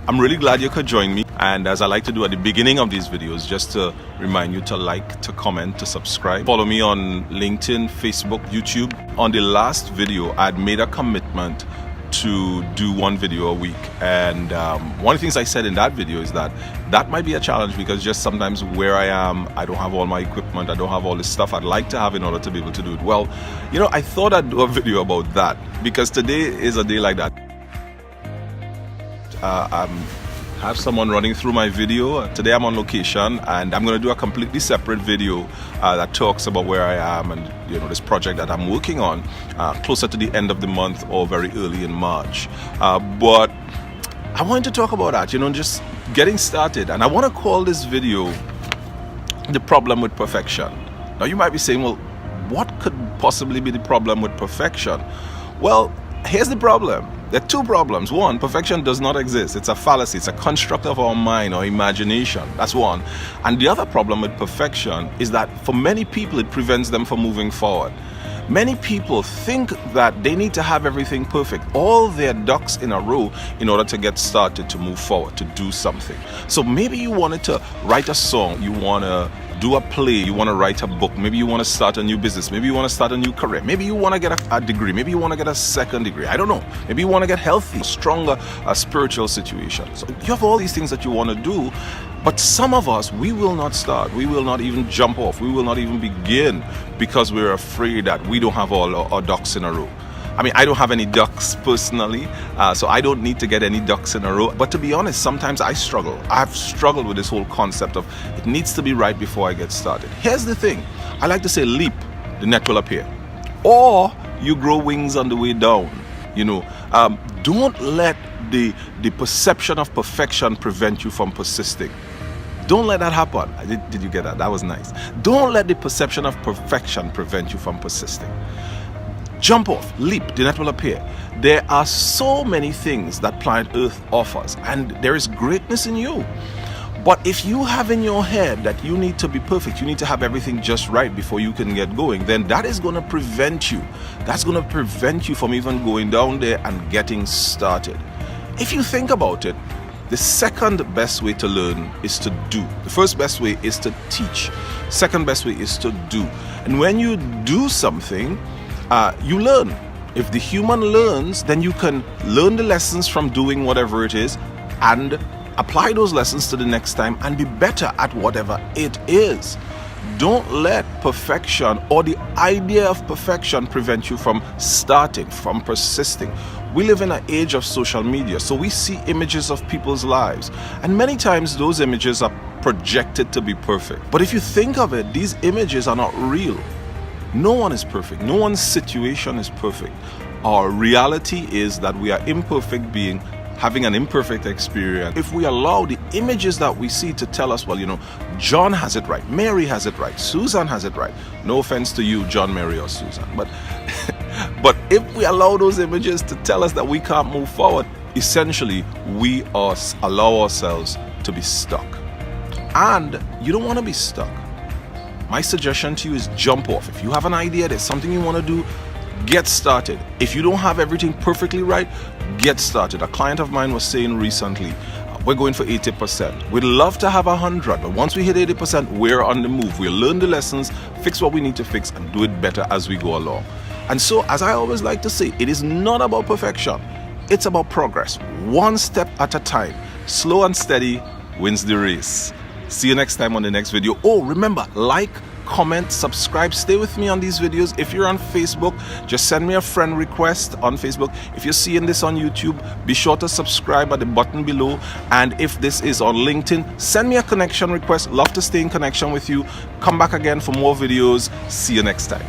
I'm really glad you could join me. And as I like to do at the beginning of these videos, just to remind you to like, to comment, to subscribe. Follow me on LinkedIn, Facebook, YouTube. On the last video, I'd made a commitment to do one video a week, and one of the things I said in that video is that might be a challenge, because just sometimes where I am, I don't have all my equipment, I don't have all the stuff I'd like to have in order to be able to do it well. You know, I thought I'd do a video about that, because today is a day like that. Have someone running through my video. Today I'm on location, and I'm going to do a completely separate video that talks about where I am and, you know, this project that I'm working on closer to the end of the month or very early in March. But I wanted to talk about that, you know, just getting started. And I want to call this video The Problem with Perfection. Now you might be saying, well, what could possibly be the problem with perfection? Well, here's the problem. There are two problems. One, perfection does not exist. It's a fallacy. It's a construct of our mind or imagination. That's one. And the other problem with perfection is that for many people, it prevents them from moving forward. Many people think that they need to have everything perfect, all their ducks in a row, in order to get started, to move forward, to do something. So maybe you wanted to write a song, you want to do a play, you want to write a book, maybe you want to start a new business, maybe you want to start a new career, maybe you want to get a degree, maybe you want to get a second degree, I don't know, maybe you want to get healthy, stronger, a spiritual situation. So you have all these things that you want to do, but some of us, we will not start, we will not even jump off, we will not even begin, because we're afraid that we don't have all our ducks in a row. I mean, I don't have any ducks personally, so I don't need to get any ducks in a row. But to be honest, sometimes I struggle. I've struggled with this whole concept of it needs to be right before I get started. Here's the thing. I like to say leap, the net will appear. Or you grow wings on the way down. You know, don't let the perception of perfection prevent you from persisting. Don't let that happen. Did you get that? That was nice. Don't let the perception of perfection prevent you from persisting. Jump off, leap, the net will appear. There are so many things that planet Earth offers, and there is greatness in you. But if you have in your head that you need to be perfect, you need to have everything just right before you can get going, then that is going to prevent you. That's going to prevent you from even going down there and getting started. If you think about it, the second best way to learn is to do. The first best way is to teach. Second best way is to do. And when you do something, you learn. If the human learns, then you can learn the lessons from doing whatever it is and apply those lessons to the next time and be better at whatever it is. Don't let perfection or the idea of perfection prevent you from starting, from persisting. We live in an age of social media, so we see images of people's lives, and many times those images are projected to be perfect. But if you think of it, these images are not real. No one is perfect. No one's situation is perfect. Our reality is that we are imperfect beings having an imperfect experience. If we allow the images that we see to tell us, well, you know, John has it right, Mary has it right, Susan has it right. No offense to you, John, Mary, or Susan. But if we allow those images to tell us that we can't move forward, essentially we allow ourselves to be stuck. And you don't want to be stuck. My suggestion to you is jump off. If you have an idea, there's something you want to do, get started. If you don't have everything perfectly right, get started. A client of mine was saying recently, we're going for 80%. We'd love to have 100, but once we hit 80%, we're on the move. We'll learn the lessons, fix what we need to fix, and do it better as we go along. And so, as I always like to say, it is not about perfection. It's about progress. One step at a time. Slow and steady wins the race. See you next time on the next video. Oh, remember, like, comment, subscribe, stay with me on these videos. If you're on Facebook, just send me a friend request on Facebook. If you're seeing this on YouTube, be sure to subscribe at the button below. And if this is on LinkedIn, send me a connection request. Love to stay in connection with you. Come back again for more videos. See you next time.